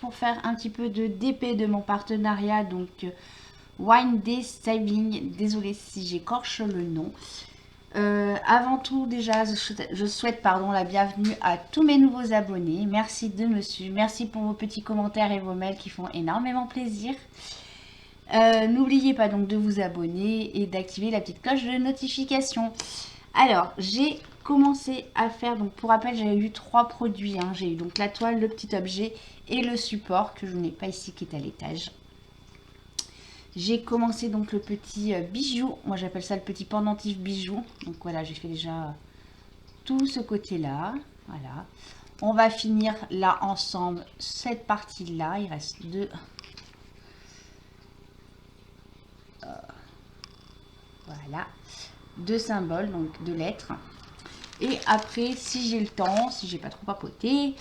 pour faire un petit peu de DP de mon partenariat, donc Wine Day Saving. Désolée si j'écorche le nom. Avant tout, déjà, je souhaite la bienvenue à tous mes nouveaux abonnés. Merci de me suivre. Merci pour vos petits commentaires et vos mails qui font énormément plaisir. N'oubliez pas donc de vous abonner et d'activer la petite cloche de notification. Alors, j'ai commencé à faire, donc pour rappel, j'avais eu 3 produits. Hein. J'ai eu donc la toile, le petit objet et le support que je n'ai pas ici qui est à l'étage. J'ai commencé donc le petit bijou, moi j'appelle ça le petit pendentif bijou. Donc voilà, j'ai fait déjà tout ce côté-là. Voilà. On va finir là ensemble cette partie-là. Il reste deux. Voilà. 2 symboles, donc 2 lettres. Et après, si j'ai le temps, si j'ai pas trop papoté,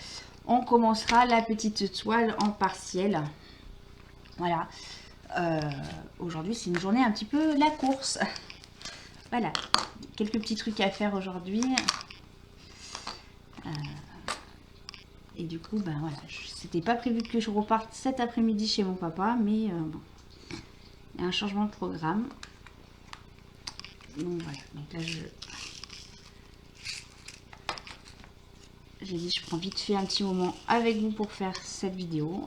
on commencera la petite toile en partiel. Voilà. Aujourd'hui, c'est une journée un petit peu la course. Voilà, quelques petits trucs à faire aujourd'hui. Et du coup, ben voilà, c'était pas prévu que je reparte cet après-midi chez mon papa, mais bon, il y a un changement de programme. Donc voilà, donc là j'ai dit je prends vite fait un petit moment avec vous pour faire cette vidéo.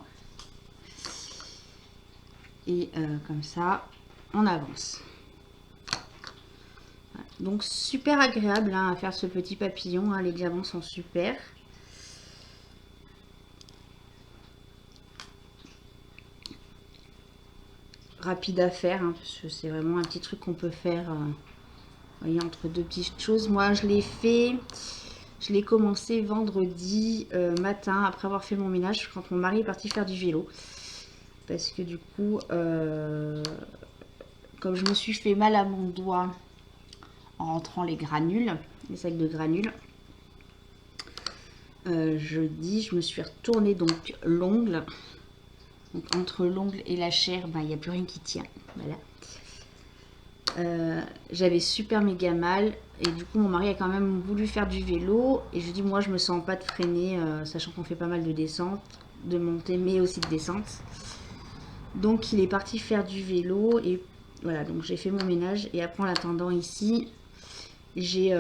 Et comme ça, on avance. Voilà. Donc super agréable hein, à faire ce petit papillon, hein, les diamants sont super. Rapide à faire, hein, parce que c'est vraiment un petit truc qu'on peut faire voyez, entre deux petites choses. Moi je l'ai commencé vendredi matin après avoir fait mon ménage quand mon mari est parti faire du vélo. Parce que du coup, comme je me suis fait mal à mon doigt en rentrant les granules, les sacs de granules, jeudi, je me suis retourné donc l'ongle. Donc, entre l'ongle et la chair, il n'y a plus rien qui tient. Voilà. J'avais super méga mal. Et du coup, mon mari a quand même voulu faire du vélo. Et je dis, moi, je me sens pas de freiner, sachant qu'on fait pas mal de descente, de montée, mais aussi de descente. Donc, il est parti faire du vélo. Et voilà, donc j'ai fait mon ménage. Et après, en l'attendant ici, j'ai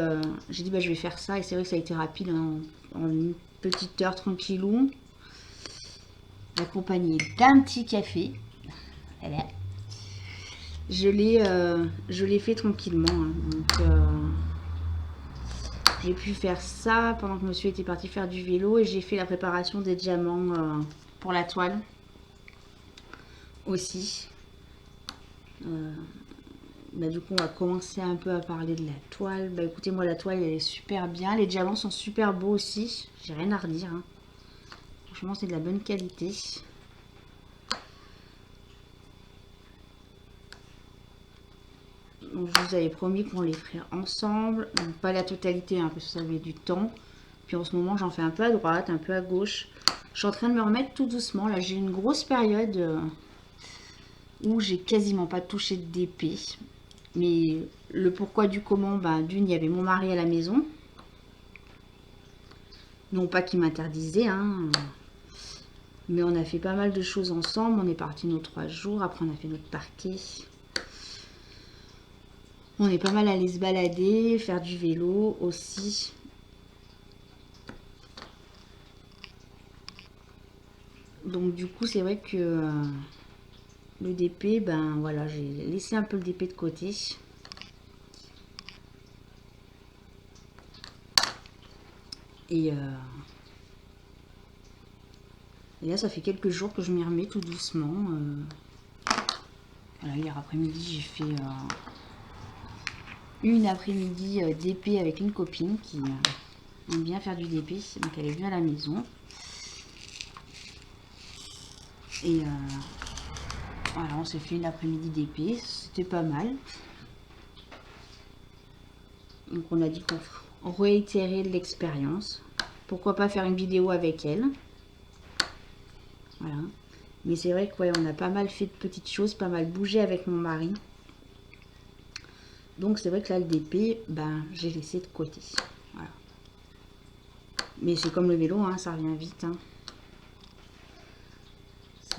dit, je vais faire ça. Et c'est vrai que ça a été rapide, hein, en une petite heure tranquillou. Accompagné d'un petit café. Voilà. Je l'ai fait tranquillement. Hein. Donc, j'ai pu faire ça pendant que monsieur était parti faire du vélo. Et j'ai fait la préparation des diamants pour la toile. Aussi. Du coup, on va commencer un peu à parler de la toile. Écoutez, moi, la toile, elle est super bien. Les diamants sont super beaux aussi. J'ai rien à redire. Hein. Franchement, c'est de la bonne qualité. Donc, je vous avais promis qu'on les ferait ensemble. Donc, pas la totalité, hein, parce que ça avait du temps. Puis en ce moment, j'en fais un peu à droite, un peu à gauche. Je suis en train de me remettre tout doucement. Là, j'ai une grosse période où j'ai quasiment pas touché d'épée. Mais le pourquoi du comment, d'une, il y avait mon mari à la maison. Non pas qu'il m'interdisait, hein. Mais on a fait pas mal de choses ensemble. On est parti nos 3 jours. Après, on a fait notre parquet. On est pas mal allé se balader, faire du vélo aussi. Donc du coup, c'est vrai que le DP, voilà, j'ai laissé un peu le DP de côté. Et là, ça fait quelques jours que je m'y remets tout doucement. Voilà, hier après-midi, j'ai fait une après-midi DP avec une copine qui aime bien faire du DP. Donc elle est venue à la maison. Et voilà, on s'est fait une après-midi DP. C'était pas mal. Donc on a dit qu'on réitérait l'expérience. Pourquoi pas faire une vidéo avec elle. Voilà. Mais c'est vrai qu'on a pas mal fait de petites choses, pas mal bougé avec mon mari. Donc c'est vrai que là le DP, j'ai laissé de côté. Voilà. Mais c'est comme le vélo, hein, ça revient vite. Hein.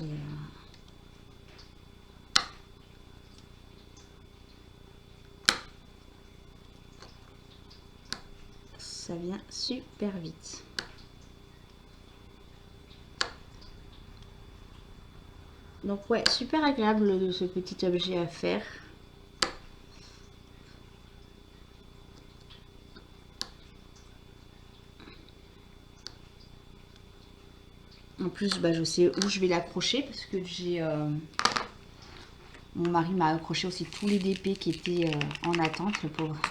Et, ça vient super vite. Donc ouais, super agréable de ce petit objet à faire. En plus, bah, je sais où je vais l'accrocher parce que j'ai mon mari m'a accroché aussi tous les DP qui étaient en attente, le pauvre.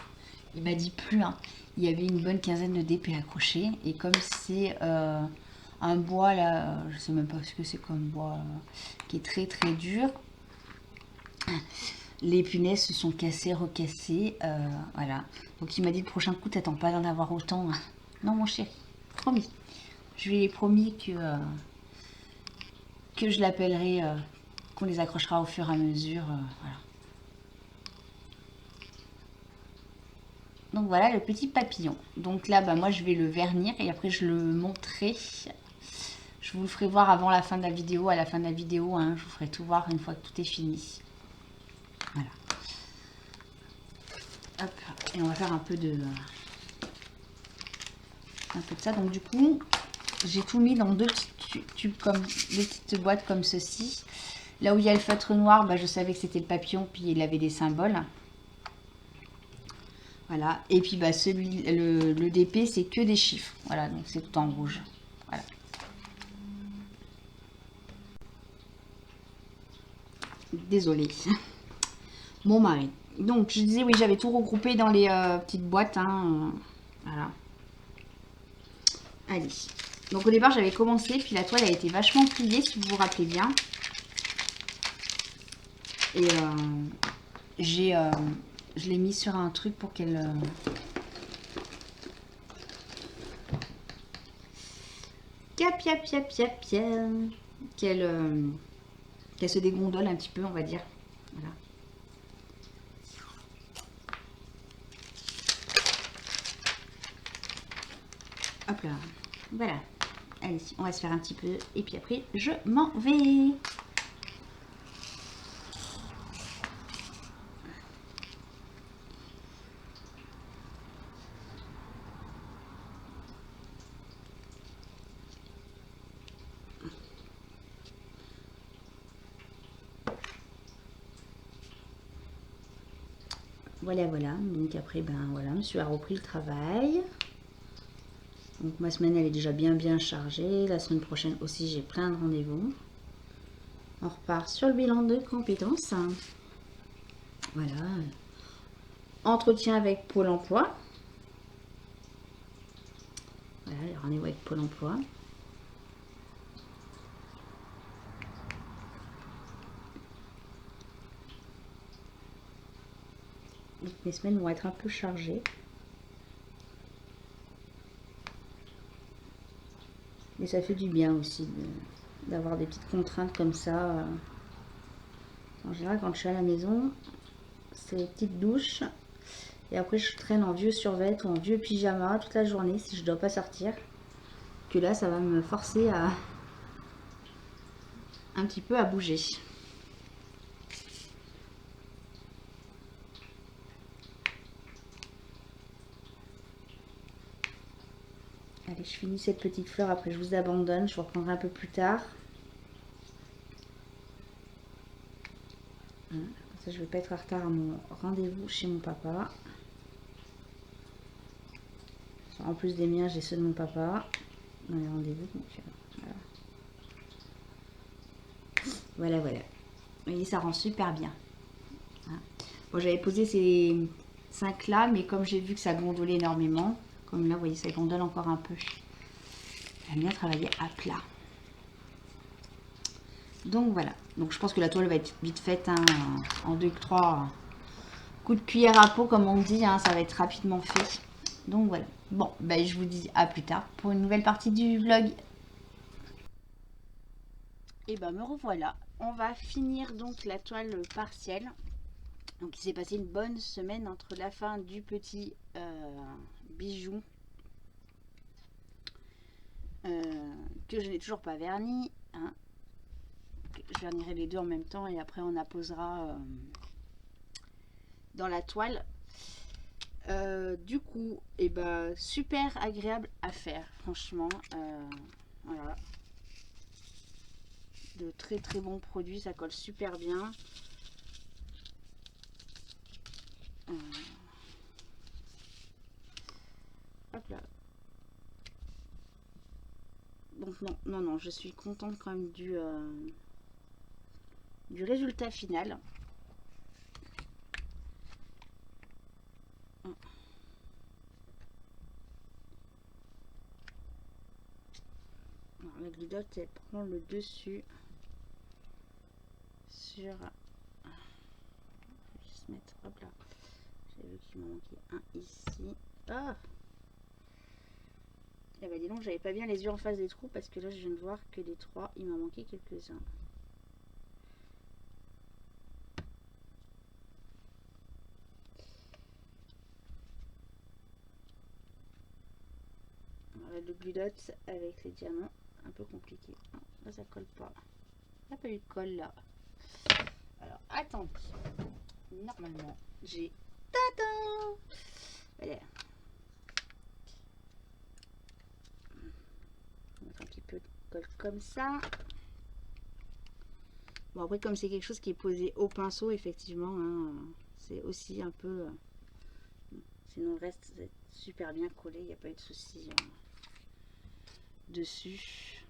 Il m'a dit plus, hein. Il y avait une bonne quinzaine de DP accrochés. Et comme c'est un bois, là, je sais même pas ce que c'est comme bois, qui est très très dur, les punaises se sont cassées, recassées. Voilà. Donc il m'a dit le prochain coup, t'attends pas d'en avoir autant. Non, mon chéri, promis. Je lui ai promis que je l'appellerai, qu'on les accrochera au fur et à mesure. Voilà. Donc voilà le petit papillon. Donc là, bah, moi je vais le vernir et après je le montrerai. Je vous le ferai voir avant la fin de la vidéo. À la fin de la vidéo, hein, je vous ferai tout voir une fois que tout est fini. Voilà. Hop. Et on va faire un peu de ça. Donc du coup, j'ai tout mis dans deux petits tubes comme deux petites boîtes comme ceci. Là où il y a le feutre noir, bah, je savais que c'était le papillon, puis il avait des symboles. Voilà. Et puis bah, le DP, c'est que des chiffres. Voilà, donc c'est tout en rouge. Voilà. Désolée. Mon mari. Donc je disais, oui, j'avais tout regroupé dans les petites boîtes. Hein, voilà. Allez. Donc au départ, j'avais commencé, puis la toile a été vachement pliée, si vous vous rappelez bien. Et je l'ai mis sur un truc pour qu'elle... qu'elle se dégondole un petit peu, on va dire. Voilà. Hop là. Voilà. Allez, on va se faire un petit peu. Et puis après, je m'en vais. Voilà, voilà. Donc après, ben voilà, monsieur a repris le travail. Donc ma semaine, elle est déjà bien chargée. La semaine prochaine aussi, j'ai plein de rendez-vous. On repart sur le bilan de compétences. Voilà. Entretien avec Pôle emploi. Voilà, les rendez-vous avec Pôle emploi. Donc mes semaines vont être un peu chargées. Mais ça fait du bien aussi d'avoir des petites contraintes comme ça. En général, quand je suis à la maison, c'est les petites douches. Et après, je traîne en vieux survêt ou en vieux pyjama toute la journée si je dois pas sortir. Que là, ça va me forcer à un petit peu à bouger. Allez, je finis cette petite fleur, après je vous abandonne, je vous reprendrai un peu plus tard. Comme ça, je ne vais pas être en retard à mon rendez-vous chez mon papa. En plus des miens, j'ai ceux de mon papa dans les rendez-vous. Voilà. Vous voyez, ça rend super bien. Bon, j'avais posé ces 5 là, mais comme j'ai vu que ça gondolait énormément, comme là, vous voyez, ça gondole encore un peu. J'aime bien travailler à plat. Donc voilà. Donc je pense que la toile va être vite faite, hein, en 2-3 coups de cuillère à peau, comme on dit. Hein, ça va être rapidement fait. Donc voilà. Bon, ben, je vous dis à plus tard pour une nouvelle partie du vlog. Et ben me revoilà. On va finir donc la toile partielle. Donc il s'est passé une bonne semaine entre la fin du petit bijou que je n'ai toujours pas verni, hein, je vernirai les deux en même temps et après on apposera dans la toile. Du coup, et ben super agréable à faire, franchement. Voilà, de très très bons produits, ça colle super bien. Hop là. Donc non, je suis contente quand même du résultat final. Alors, la glidote, elle prend le dessus sur... Je vais juste mettre, hop là. J'avais vu qu'il m'en manquait un ici. Ah! Eh ben dis donc, j'avais pas bien les yeux en face des trous parce que là je viens de voir que les trois, il m'en manquait quelques-uns. Voilà, le glulotte avec les diamants, un peu compliqué. Non, là ça colle pas. Il n'y a pas eu de colle là. Alors attendez. Normalement, j'ai... Tata! Voilà. On va mettre un petit peu de colle comme ça. Bon après comme c'est quelque chose qui est posé au pinceau, effectivement, hein, c'est aussi un peu... sinon le reste c'est super bien collé, il n'y a pas eu de souci dessus.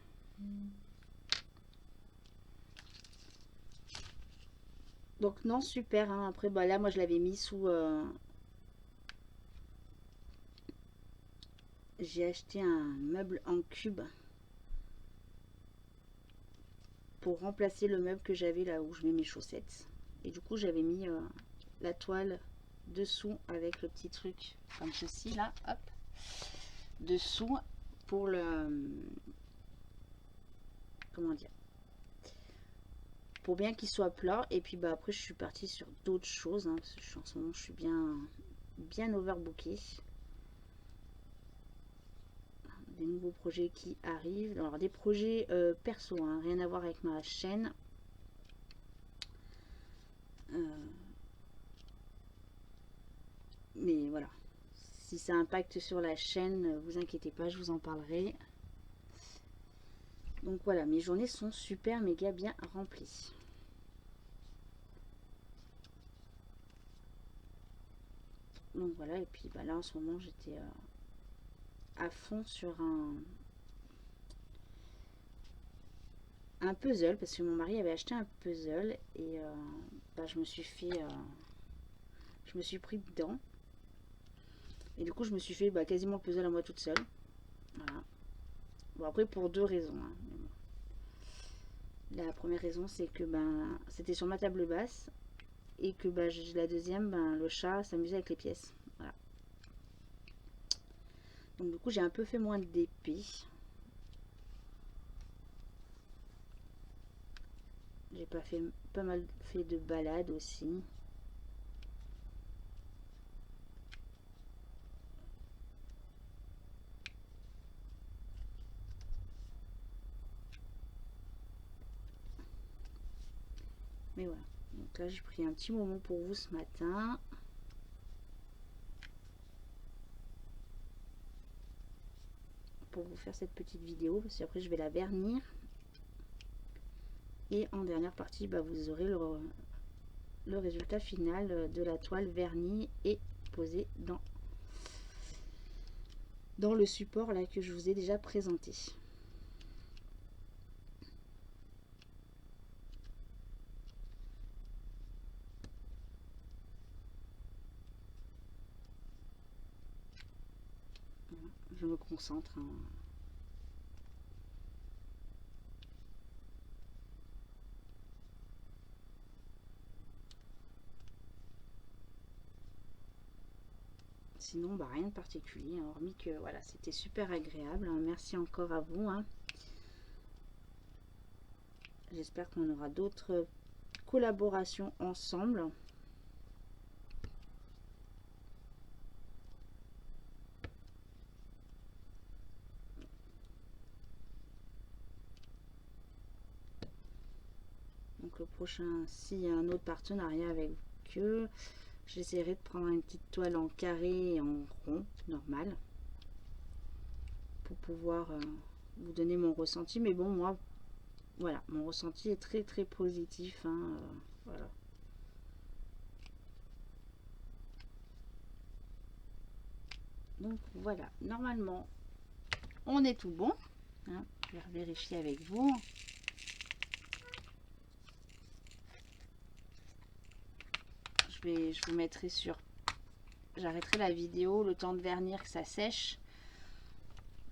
Donc non, super, hein. Après bah là moi je l'avais mis sous... j'ai acheté un meuble en cube pour remplacer le meuble que j'avais là où je mets mes chaussettes. Et du coup j'avais mis la toile dessous avec le petit truc comme ceci là, hop, dessous pour le... comment dire, pour bien qu'il soit plat. Et puis bah après je suis partie sur d'autres choses, hein, parce que en ce moment je suis bien overbookée. Des nouveaux projets qui arrivent, alors des projets perso, hein, rien à voir avec ma chaîne. Mais voilà, si ça impacte sur la chaîne, vous inquiétez pas, je vous en parlerai. Donc voilà, mes journées sont super méga bien remplies. Donc voilà, et puis bah là en ce moment j'étais à fond sur un puzzle, parce que mon mari avait acheté un puzzle et bah, je me suis pris dedans. Et du coup je me suis fait bah, quasiment le puzzle à moi toute seule. Voilà. Bon après pour deux raisons, hein. La première raison c'est que ben c'était sur ma table basse et que bah, la deuxième, ben, le chat s'amusait avec les pièces. Voilà. Donc du coup j'ai un peu fait moins d'épée. J'ai pas mal fait de balades aussi. Mais voilà. Donc là j'ai pris un petit moment pour vous ce matin. Pour vous faire cette petite vidéo. Parce qu'après je vais la vernir. Et en dernière partie, bah, vous aurez le résultat final de la toile vernie et posée dans le support là que je vous ai déjà présenté. Voilà, je me concentre, hein. Sinon, bah, rien de particulier, hein, hormis que voilà, c'était super agréable, hein. Merci encore à vous, hein. J'espère qu'on aura d'autres collaborations ensemble. prochain, s'il y a un autre partenariat avec eux, j'essaierai de prendre une petite toile en carré et en rond, normal, pour pouvoir vous donner mon ressenti. Mais bon, moi, voilà, mon ressenti est très très positif, hein, voilà. Donc voilà, normalement, on est tout bon. Hein, je vais vérifier avec vous. Je vous mettrai sur... J'arrêterai la vidéo, le temps de vernir, que ça sèche.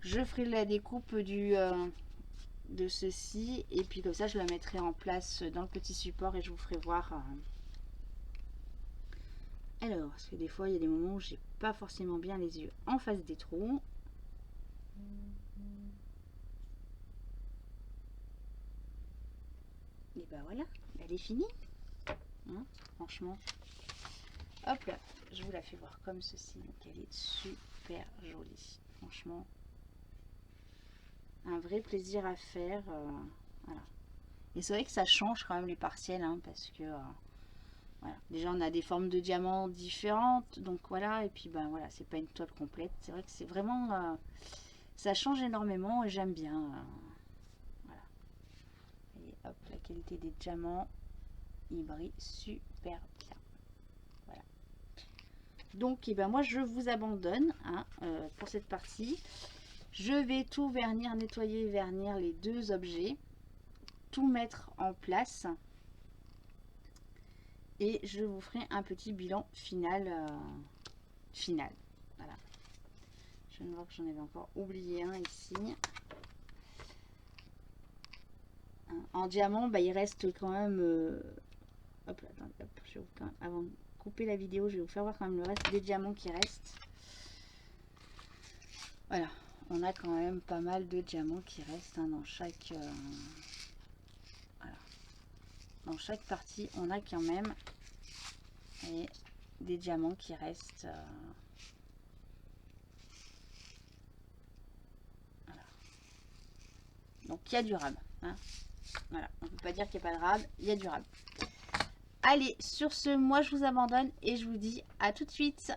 Je ferai la découpe de ceci. Et puis comme ça, je la mettrai en place dans le petit support et je vous ferai voir... Alors, parce que des fois, il y a des moments où j'ai pas forcément bien les yeux en face des trous. Et ben voilà, elle est finie. Hein, franchement. Hop là, je vous la fais voir comme ceci. Donc elle est super jolie. Franchement, un vrai plaisir à faire. Voilà. Et c'est vrai que ça change quand même les partiels, hein, parce que voilà. Déjà on a des formes de diamants différentes, donc voilà. Et puis ben voilà, c'est pas une toile complète. C'est vrai que c'est vraiment, ça change énormément et j'aime bien. Voilà. Et hop, la qualité des diamants, il brille super bien. Voilà. Donc, et ben moi je vous abandonne, hein, pour cette partie. Je vais tout vernir, nettoyer, vernir les deux objets, tout mettre en place et je vous ferai un petit bilan final. Voilà. Je viens de voir que j'en avais encore oublié un ici. En diamant, bah, il reste quand même... hop, attendez, hop, je vais vous, quand même, avant de couper la vidéo, je vais vous faire voir quand même le reste des diamants qui restent. Voilà, on a quand même pas mal de diamants qui restent, hein, dans chaque... voilà. Dans chaque partie, on a quand même des diamants qui restent. Voilà. Donc il y a du rab. Hein. Voilà, on ne peut pas dire qu'il n'y a pas de rab, il y a du rab. Allez, sur ce, moi je vous abandonne et je vous dis à tout de suite.